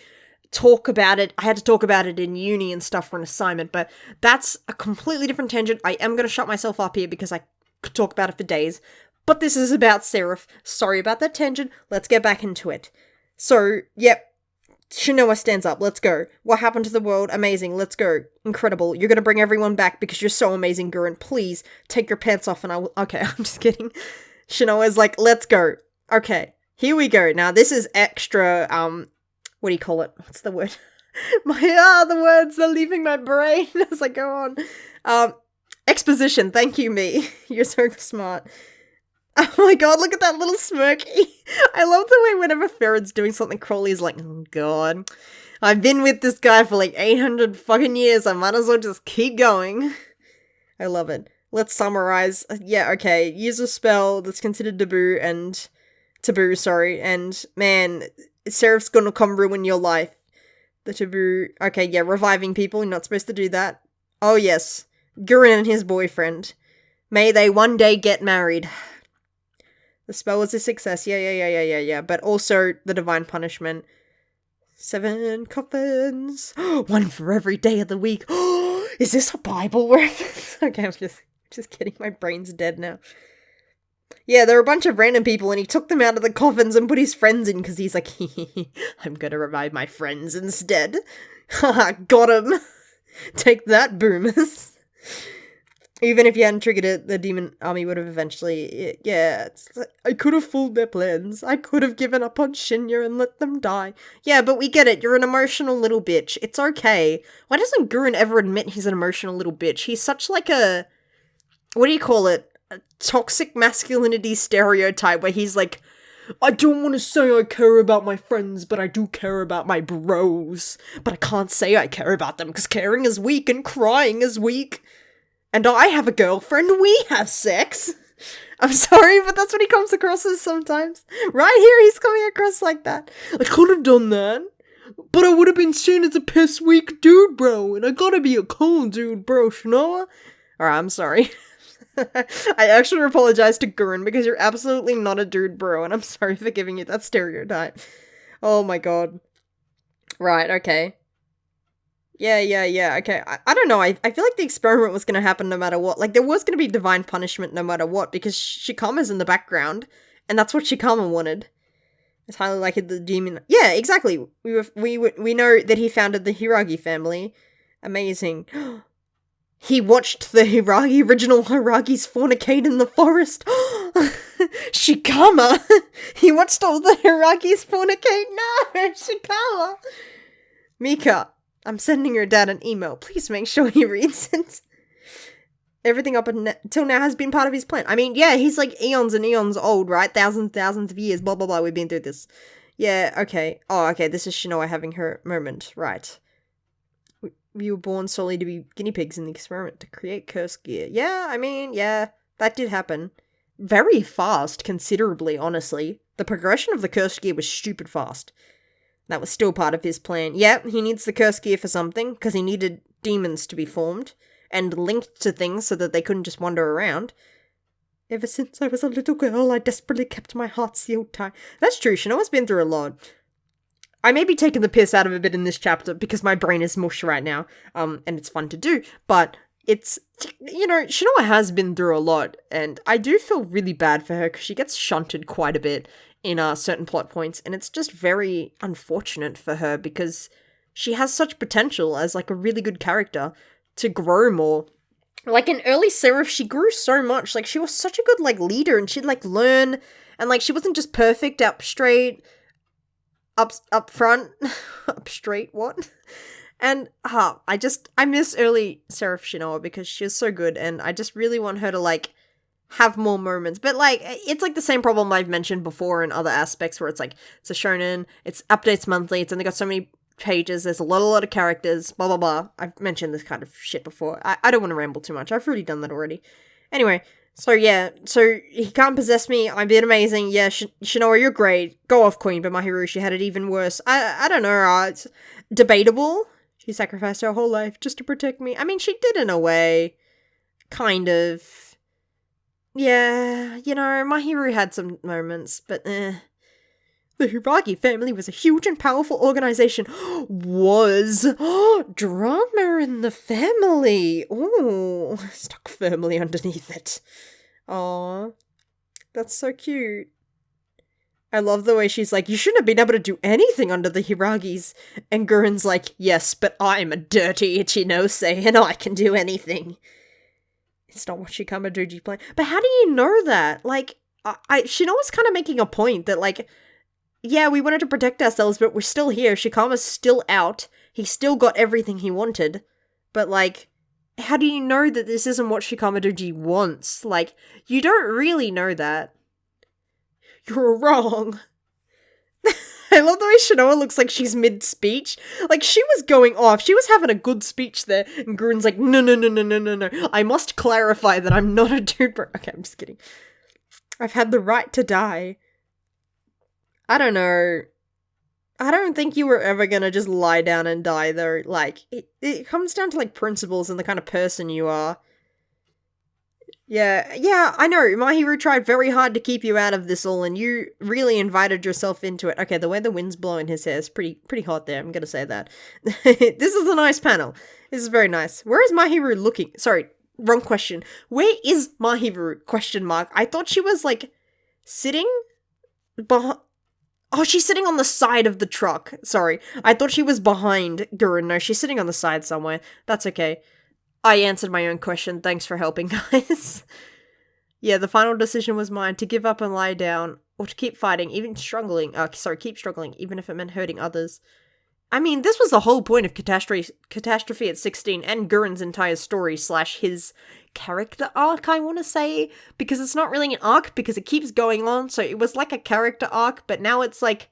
talk about it in uni and stuff for an assignment, but that's a completely different tangent. I am going to shut myself up here because I could talk about it for days. But this is about Seraph. Sorry about that tangent. Let's get back into it. So, yep. Shinoa stands up. Let's go. What happened to the world? Amazing. Let's go. Incredible. You're gonna bring everyone back because you're so amazing, Gurren. Please, take your pants off and I will— Okay, I'm just kidding. Shinoa's like, let's go. Okay, here we go. Now, this is extra, what do you call it? What's the word? The words are leaving my brain as I go on. Exposition. Thank you, me. You're so smart. Oh my god, look at that little smirky. I love the way whenever Ferret's doing something, Crowley's like, oh god, I've been with this guy for like 800 fucking years, I might as well just keep going. I love it. Let's summarize. Yeah, okay, use a spell that's considered taboo, and man, Seraph's gonna come ruin your life. The taboo— okay, yeah, reviving people, you're not supposed to do that. Oh yes, Gurren and his boyfriend. May they one day get married. The spell was a success. Yeah. But also the divine punishment. 7 coffins. One for every day of the week. Is this a Bible reference? Okay, I'm just kidding. My brain's dead now. Yeah, there were a bunch of random people and he took them out of the coffins and put his friends in because he's like, I'm gonna revive my friends instead. Haha, got him. Take that, boomers. Even if you hadn't triggered it, the demon army would have eventually— yeah, I could have fooled their plans. I could have given up on Shinya and let them die. Yeah, but we get it. You're an emotional little bitch. It's okay. Why doesn't Gurren ever admit he's an emotional little bitch? He's such like a— what do you call it? A toxic masculinity stereotype where he's like, I don't want to say I care about my friends, but I do care about my bros. But I can't say I care about them because caring is weak and crying is weak. And I have a girlfriend, we have sex. I'm sorry, but that's what he comes across as sometimes. Right here, he's coming across like that. I could have done that, but I would have been seen as a piss weak dude, bro. And I gotta be a cool dude, bro, Shinoa. Alright, I'm sorry. I actually apologize to Gurren because you're absolutely not a dude, bro. And I'm sorry for giving you that stereotype. Oh my god. Right, okay. Yeah, okay. I don't know, I feel like the experiment was gonna happen no matter what. Like, there was gonna be divine punishment no matter what, because Shikama's in the background, and that's what Shikama wanted. It's highly likely the demon— yeah, exactly! We know that he founded the Hiragi family. Amazing. He watched the original Hiragis fornicate in the forest. Shikama! He watched all the Hiragis fornicate? No! Shikama! Mika, I'm sending your dad an email. Please make sure he reads it. Everything up until now has been part of his plan. I mean, yeah, he's like eons and eons old, right? Thousands of years, blah, blah, blah. We've been through this. Yeah, okay. Oh, okay, this is Shinoa having her moment. Right. We were born solely to be guinea pigs in the experiment to create cursed gear. Yeah, I mean, yeah, that did happen. Very fast, considerably, honestly. The progression of the cursed gear was stupid fast. That was still part of his plan. Yep, he needs the cursed gear for something, because he needed demons to be formed, and linked to things so that they couldn't just wander around. Ever since I was a little girl, I desperately kept my heart sealed tight. That's true, Shinoa's been through a lot. I may be taking the piss out of a bit in this chapter, because my brain is mush right now, and it's fun to do, but it's— you know, Shinoa has been through a lot, and I do feel really bad for her, because she gets shunted quite a bit in certain plot points, and it's just very unfortunate for her because she has such potential as like a really good character to grow more. Like in early Seraph, she grew so much. Like she was such a good like leader, and she'd like learn, and like she wasn't just perfect up straight, up front, up straight. What? And I miss early Seraph Shinoa because she was so good, and I just really want her to like have more moments. But like it's like the same problem I've mentioned before in other aspects where it's like it's a shonen, it's updates monthly, it's only got so many pages, there's a lot of characters, blah blah blah. I've mentioned this kind of shit before. I don't want to ramble too much. I've already done that already. Anyway, so yeah, so he can't possess me. I'm being amazing. Yeah, Shinoa, you're great. Go off, queen. But my hero, she had it even worse. I don't know. It's debatable. She sacrificed her whole life just to protect me. I mean, she did in a way. Kind of. Yeah, you know, my hero had some moments, but The Hiragi family was a huge and powerful organization. Was. Drama in the family. Ooh, stuck firmly underneath it. Aw, that's so cute. I love the way she's like, you shouldn't have been able to do anything under the Hiragis. And Gurren's like, yes, but I'm a dirty Ichinose and I can do anything. It's not what Shikama Doji planned. But how do you know that? Like, Shinoa's kind of making a point that, like, yeah, we wanted to protect ourselves, but we're still here. Shikama's still out. He still got everything he wanted. But, like, how do you know that this isn't what Shikama Doji wants? Like, you don't really know that. You're wrong. I love the way Shinoa looks like she's mid-speech. Like, she was going off. She was having a good speech there. And Gurren's like, no. I must clarify that I'm not a dude. Okay, I'm just kidding. I've had the right to die. I don't know. I don't think you were ever gonna just lie down and die, though. Like, it comes down to, like, principles and the kind of person you are. Yeah, I know. My hero tried very hard to keep you out of this all, and you really invited yourself into it. Okay, the way the wind's blowing his hair is pretty hot there, I'm gonna say that. This is a nice panel. This is very nice. Where is my hero looking? Sorry, wrong question. Where is my hero? Question mark. I thought she was, like, sitting behind... Oh, she's sitting on the side of the truck. Sorry. I thought she was behind Gurren. No, she's sitting on the side somewhere. That's okay. I answered my own question. Thanks for helping, guys. Yeah, the final decision was mine. To give up and lie down. Or to keep fighting, keep struggling, even if it meant hurting others. I mean, this was the whole point of Catastrophe at 16 and Gurren's entire story / his character arc, I want to say. Because it's not really an arc, because it keeps going on. So it was like a character arc, but now it's like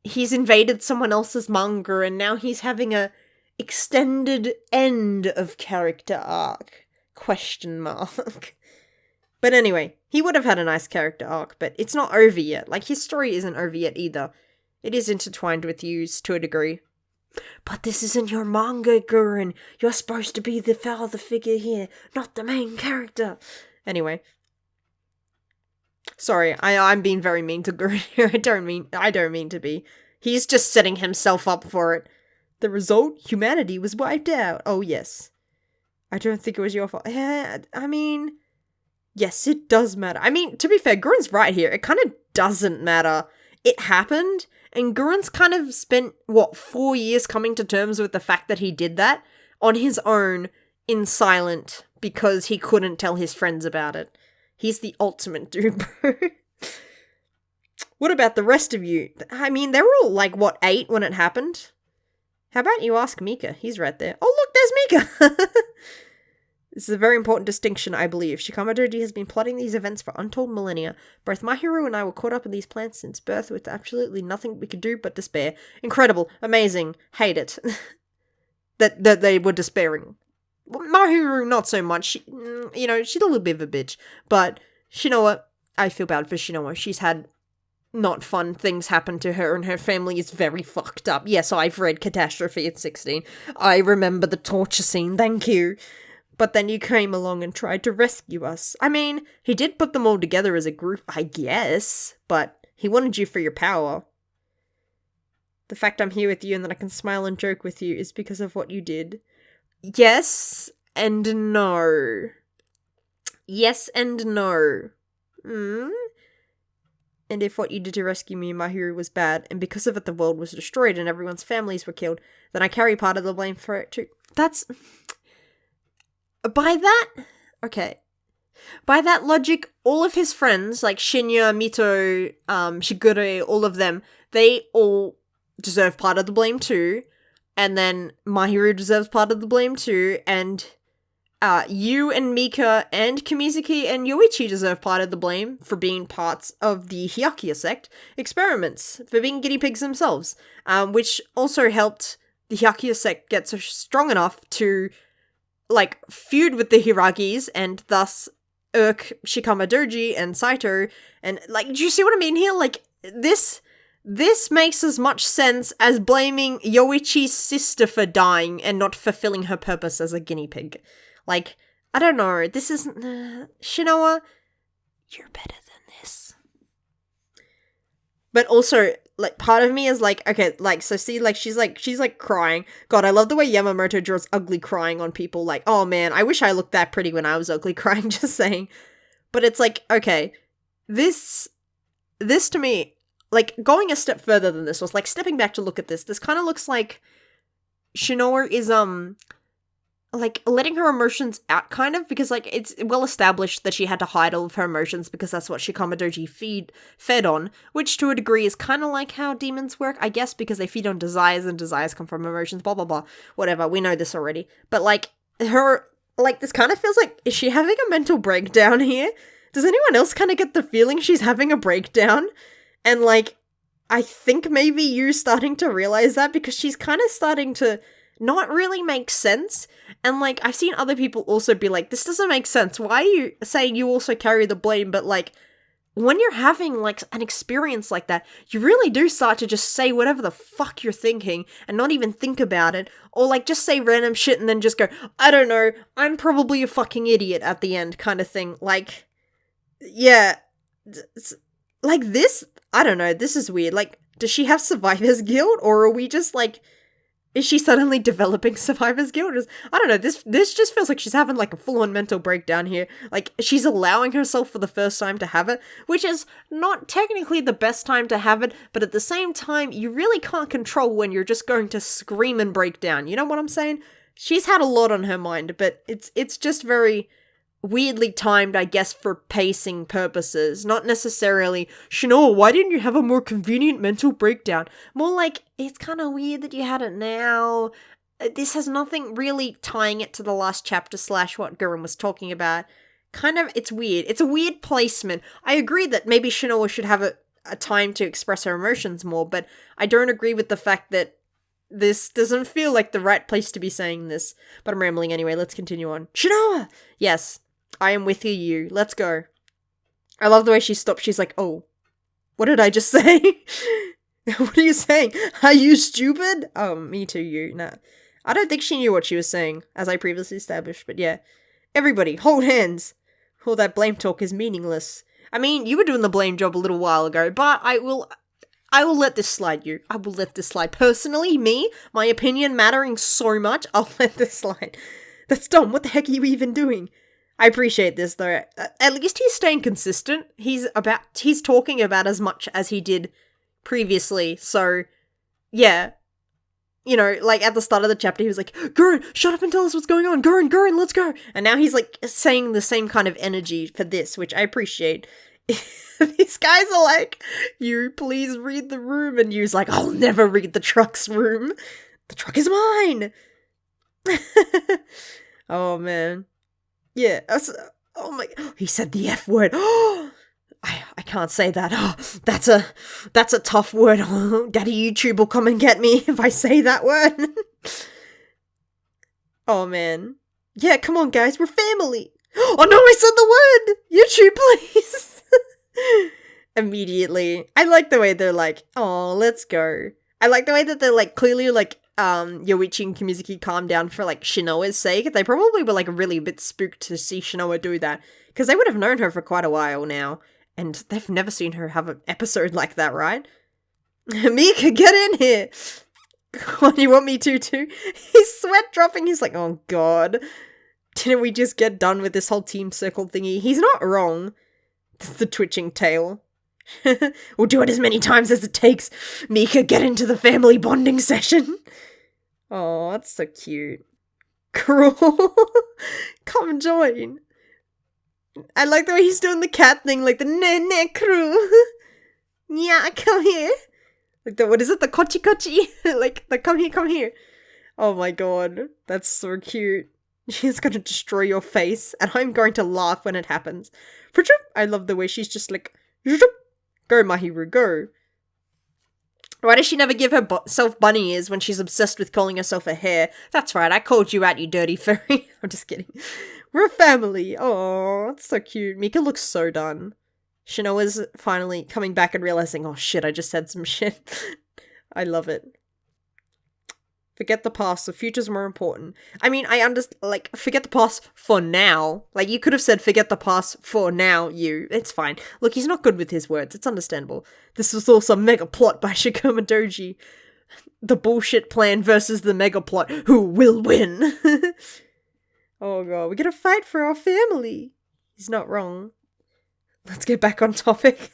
he's invaded someone else's manga and now he's having a extended end of character arc. Question mark. But anyway, he would have had a nice character arc, but it's not over yet. Like, his story isn't over yet either. It is intertwined with Yu's to a degree. But this isn't your manga, Gurren. You're supposed to be the father figure here, not the main character. Anyway. Sorry, I'm being very mean to Gurren here. I don't mean to be. He's just setting himself up for it. The result? Humanity was wiped out. Oh, yes. I don't think it was your fault. I mean... Yes, it does matter. I mean, to be fair, Gurren's right here. It kind of doesn't matter. It happened, and Gurren's kind of spent, 4 years coming to terms with the fact that he did that on his own, in silent, because he couldn't tell his friends about it. He's the ultimate dude, bro. What about the rest of you? I mean, they were all, 8 when it happened? How about you ask Mika? He's right there. Oh, look, there's Mika! This is a very important distinction, I believe. Shikama Doji has been plotting these events for untold millennia. Both my hero and I were caught up in these plans since birth with absolutely nothing we could do but despair. Incredible. Amazing. Hate it. that they were despairing. Mahiru, not so much. She's a little bit of a bitch. But Shinoa, I feel bad for Shinoa. She's had not fun things happen to her and her family is very fucked up. Yes, I've read Catastrophe at 16. I remember the torture scene. Thank you. But then you came along and tried to rescue us. I mean, he did put them all together as a group, I guess, but he wanted you for your power. The fact I'm here with you and that I can smile and joke with you is because of what you did. Yes and no. Yes and no. And if what you did to rescue me, my hero, was bad, and because of it the world was destroyed and everyone's families were killed, then I carry part of the blame for it too. By that logic, all of his friends, like Shinya, Mito, Shigure, all of them, they all deserve part of the blame too. And then Mahiru deserves part of the blame too, and you and Mika and Kamizuki and Yoichi deserve part of the blame for being parts of the Hyakuya sect experiments, for being guinea pigs themselves, which also helped the Hyakuya sect get so strong enough to, like, feud with the Hiragis and thus irk Shikama Doji and Saito, and, like, do you see what I mean here? Like, this makes as much sense as blaming Yoichi's sister for dying and not fulfilling her purpose as a guinea pig. Like, I don't know, this isn't... Shinoa, you're better than this. But also, like, part of me is like, okay, like, so see, like, she's crying. God, I love the way Yamamoto draws ugly crying on people. Like, oh man, I wish I looked that pretty when I was ugly crying, just saying. But it's like, okay, this to me, like, going a step further than this was, like, stepping back to look at this kind of looks like Shinoa is, like, letting her emotions out, kind of, because, like, it's well established that she had to hide all of her emotions because that's what Shikama Doji fed on, which to a degree is kind of like how demons work, I guess, because they feed on desires, and desires come from emotions, blah, blah, blah, whatever, we know this already, but, like, her, like, this kind of feels like, is she having a mental breakdown here? Does anyone else kind of get the feeling she's having a breakdown? And, like, I think maybe you're starting to realize that, because she's kind of starting to not really make sense. And, like, I've seen other people also be like, this doesn't make sense. Why are you saying you also carry the blame? But, like, when you're having, like, an experience like that, you really do start to just say whatever the fuck you're thinking and not even think about it. Or, like, just say random shit and then just go, I don't know, I'm probably a fucking idiot at the end kind of thing. Like, yeah. Like, this, I don't know, this is weird. Like, does she have survivor's guilt? Or are we just, like... Is she suddenly developing survivor's guilt? I don't know, this just feels like she's having, like, a full-on mental breakdown here. Like, she's allowing herself for the first time to have it, which is not technically the best time to have it, but at the same time, you really can't control when you're just going to scream and break down. You know what I'm saying? She's had a lot on her mind, but it's just very weirdly timed, I guess, for pacing purposes. Not necessarily, Shinoa, why didn't you have a more convenient mental breakdown? More like, it's kind of weird that you had it now. This has nothing really tying it to the last chapter / what Gurren was talking about. Kind of, it's weird. It's a weird placement. I agree that maybe Shinoa should have a time to express her emotions more, but I don't agree with the fact that this doesn't feel like the right place to be saying this. But I'm rambling anyway, let's continue on. Shinoa! Yes. I am with you. Let's go. I love the way she stopped. She's like, oh, what did I just say? What are you saying? Are you stupid? Oh, me too, you. Nah. I don't think she knew what she was saying, as I previously established, but yeah. Everybody, hold hands. All that blame talk is meaningless. I mean, you were doing the blame job a little while ago, but I will let this slide, you. I will let this slide. Personally, me, my opinion mattering so much, I'll let this slide. That's dumb. What the heck are you even doing? I appreciate this, though. At least he's staying consistent. He's talking about as much as he did previously, so, yeah. You know, like, at the start of the chapter, he was like, Gurren, shut up and tell us what's going on! Gurren, let's go! And now he's, like, saying the same kind of energy for this, which I appreciate. These guys are like, you please read the room, and you's like, I'll never read the truck's room! The truck is mine! Oh, man. Yeah, oh my, he said the F word. Oh, I can't say that. Oh, that's a tough word. Oh, Daddy YouTube will come and get me if I say that word. Oh man. Yeah, come on guys, we're family. Oh no, I said the word! YouTube, please! Immediately. I like the way they're like, oh, let's go. I like the way that they're like, clearly like, Yoichi and Kamizuki calmed down for, like, Shinoa's sake. They probably were, like, really a bit spooked to see Shinoa do that, because they would have known her for quite a while now, and they've never seen her have an episode like that, right? Mika, get in here! What, do you want me to too? He's sweat dropping, he's like, oh god. Didn't we just get done with this whole team circle thingy? He's not wrong. The twitching tail. We'll do it as many times as it takes. Mika, get into the family bonding session. Oh, that's so cute. Cruel. Come join. I like the way he's doing the cat thing, like the ne cruel. Yeah, come here. Like the, what is it, the kochi kochi? Like the come here. Oh my god, that's so cute. She's gonna destroy your face, and I'm going to laugh when it happens. I love the way she's just like, go Mahiru, go. Why does she never give herself bunny ears when she's obsessed with calling herself a hare? That's right, I called you out, you dirty fairy. I'm just kidding. We're a family. Oh, that's so cute. Mika looks so done. Shinoa's finally coming back and realizing, oh shit, I just said some shit. I love it. Forget the past, the future's more important. I mean, I understand, like, forget the past for now. Like, you could have said, forget the past for now, you. It's fine. Look, he's not good with his words, it's understandable. This was also a mega plot by Shikoma Doji. The bullshit plan versus the mega plot. Who will win? Oh god, we're gonna fight for our family. He's not wrong. Let's get back on topic.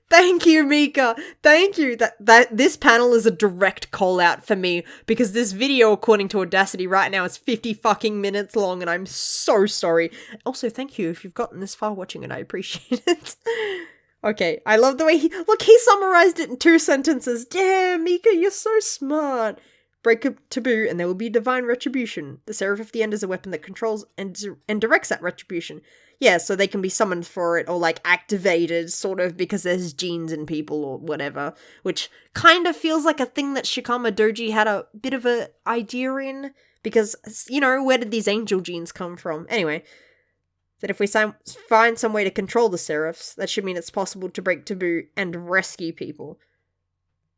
Thank you, Mika. Thank you. That this panel is a direct call out for me because this video, according to Audacity right now, is 50 fucking minutes long, and I'm so sorry. Also, thank you if you've gotten this far watching it. I appreciate it. Okay, I love the way he summarized it in 2 sentences. Damn, Mika, you're so smart. Break a taboo and there will be divine retribution. The Seraph of the End is a weapon that controls and directs that retribution. Yeah, so they can be summoned for it or like activated sort of because there's genes in people or whatever, which kind of feels like a thing that Shikama Doji had a bit of a idea in because, you know, where did these angel genes come from? Anyway, that if we find some way to control the Seraphs, that should mean it's possible to break taboo and rescue people.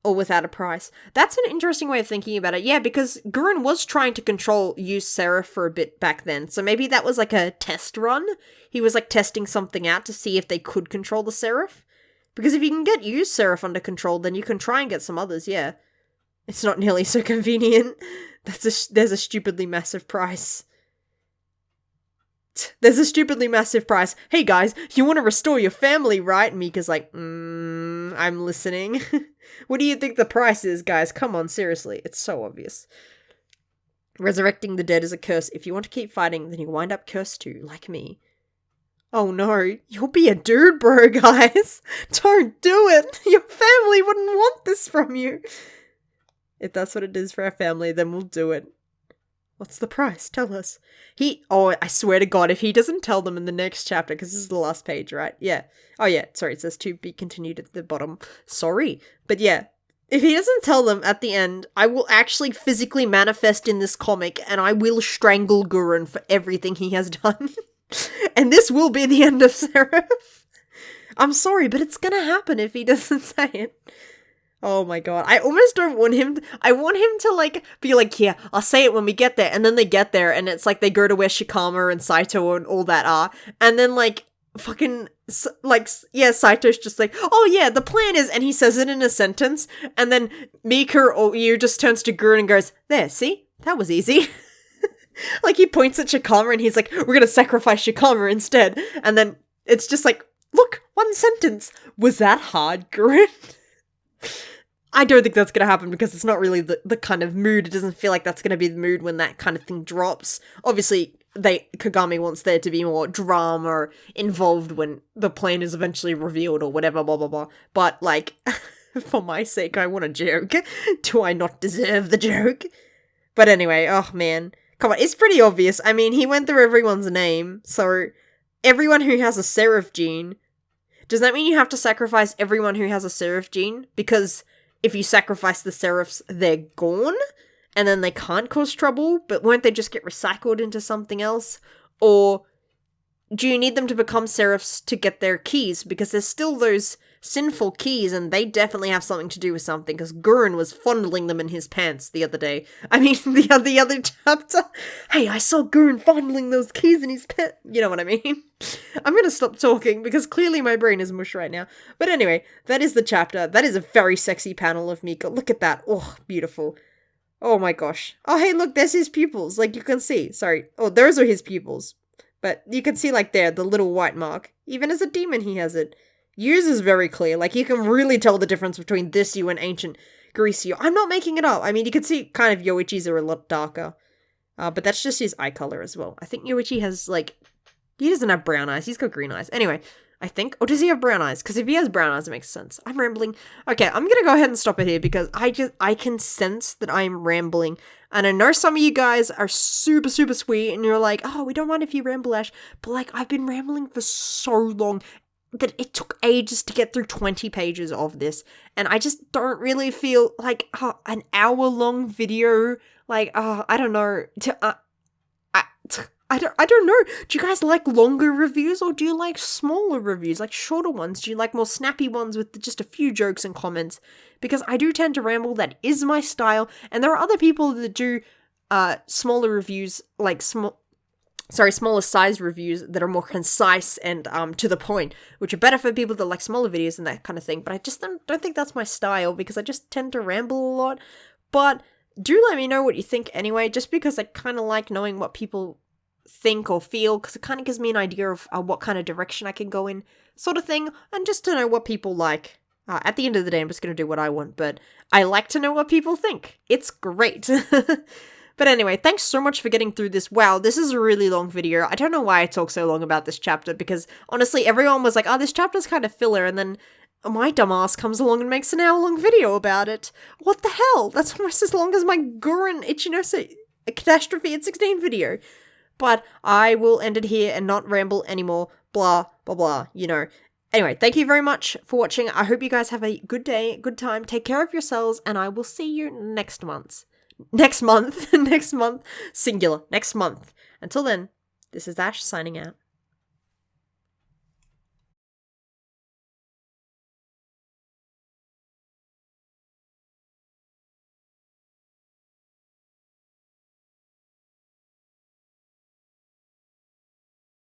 Or without a price. That's an interesting way of thinking about it. Yeah, because Gurren was trying to use Seraph for a bit back then. So maybe that was like a test run. He was like testing something out to see if they could control the Seraph. Because if you can get use Seraph under control, then you can try and get some others, yeah. It's not nearly so convenient. There's a stupidly massive price. There's a stupidly massive price. Hey guys, you want to restore your family, right? Mika's like, I'm listening. What do you think the price is, guys? Come on, seriously. It's so obvious. Resurrecting the dead is a curse. If you want to keep fighting, then you wind up cursed too, like me. Oh no, you'll be a dude bro, guys. Don't do it. Your family wouldn't want this from you. If that's what it is for our family, then we'll do it. What's the price? Tell us. I swear to God, if he doesn't tell them in the next chapter, because this is the last page, right? Yeah. Oh yeah, sorry, it says to be continued at the bottom. Sorry. But yeah, if he doesn't tell them at the end, I will actually physically manifest in this comic, and I will strangle Gurren for everything he has done. And this will be the end of Seraph. I'm sorry, but it's gonna happen if he doesn't say it. Oh my god, I almost don't want him I want him to, like, be like, yeah, I'll say it when we get there, and then they get there, and it's like they go to where Shikama and Saito and all that are, and then, like, fucking, like, yeah, Saito's just like, oh yeah, the plan is, and he says it in a sentence, and then Mika or you just turns to Gurren and goes, there, see? That was easy. Like, he points at Shikama, and he's like, we're gonna sacrifice Shikama instead, and then it's just like, look, 1 sentence. Was that hard, Gurren? I don't think that's going to happen because it's not really the kind of mood. It doesn't feel like that's going to be the mood when that kind of thing drops. Obviously, Kagami wants there to be more drama involved when the plan is eventually revealed or whatever, blah, blah, blah. But, like, for my sake, I want a joke. Do I not deserve the joke? But anyway, oh man. Come on, it's pretty obvious. I mean, he went through everyone's name, so everyone who has a Seraph gene. Does that mean you have to sacrifice everyone who has a Seraph gene? Because if you sacrifice the Seraphs, they're gone, and then they can't cause trouble, but won't they just get recycled into something else? Or do you need them to become Seraphs to get their keys? Because there's still those sinful keys, and they definitely have something to do with something, because Gurren was fondling them in his pants the other day. I mean, the other chapter. Hey, I saw Gurren fondling those keys in his pants. You know what I mean? I'm gonna stop talking, because clearly my brain is mush right now. But anyway, that is the chapter. That is a very sexy panel of Mika. Look at that. Oh, beautiful. Oh my gosh. Oh, hey, look, there's his pupils. Like, you can see. Sorry. Oh, those are his pupils. But you can see, like, there, the little white mark. Even as a demon, he has it. Yu's is very clear. Like, you can really tell the difference between this Yu and ancient Greece Yu. I'm not making it up. I mean, you can see kind of Yoichi's are a lot darker. But that's just his eye color as well. I think Yoichi has, like, he doesn't have brown eyes. He's got green eyes. Anyway, I think. Or does he have brown eyes? Because if he has brown eyes, it makes sense. I'm rambling. Okay, I'm going to go ahead and stop it here because I can sense that I'm rambling And I know some of you guys are super, super sweet and you're like, oh, we don't mind if you ramble, Ash. But like, I've been rambling for so long that it took ages to get through 20 pages of this. And I just don't really feel like an hour-long video, like, I don't know, I don't know. Do you guys like longer reviews or do you like smaller reviews, like shorter ones? Do you like more snappy ones with just a few jokes and comments? Because I do tend to ramble, that is my style, and there are other people that do smaller reviews, like smaller size reviews that are more concise and to the point, which are better for people that like smaller videos and that kind of thing. But I just don't think that's my style because I just tend to ramble a lot. But do let me know what you think anyway, just because I kind of like knowing what people think or feel, because it kind of gives me an idea of what kind of direction I can go in, sort of thing, and just to know what people like. At the end of the day, I'm just going to do what I want, but I like to know what people think. It's great. But anyway, thanks so much for getting through this. Wow, this is a really long video. I don't know why I talk so long about this chapter, because honestly, everyone was like, oh, this chapter's kind of filler, and then my dumbass comes along and makes an hour-long video about it. What the hell? That's almost as long as my Gurren Ichinose Catastrophe at 16 video. But I will end it here and not ramble anymore. Blah, blah, blah, you know. Anyway, thank you very much for watching. I hope you guys have a good day, good time. Take care of yourselves, and I will see you next month. Next month, singular, next month. Until then, this is Ash signing out.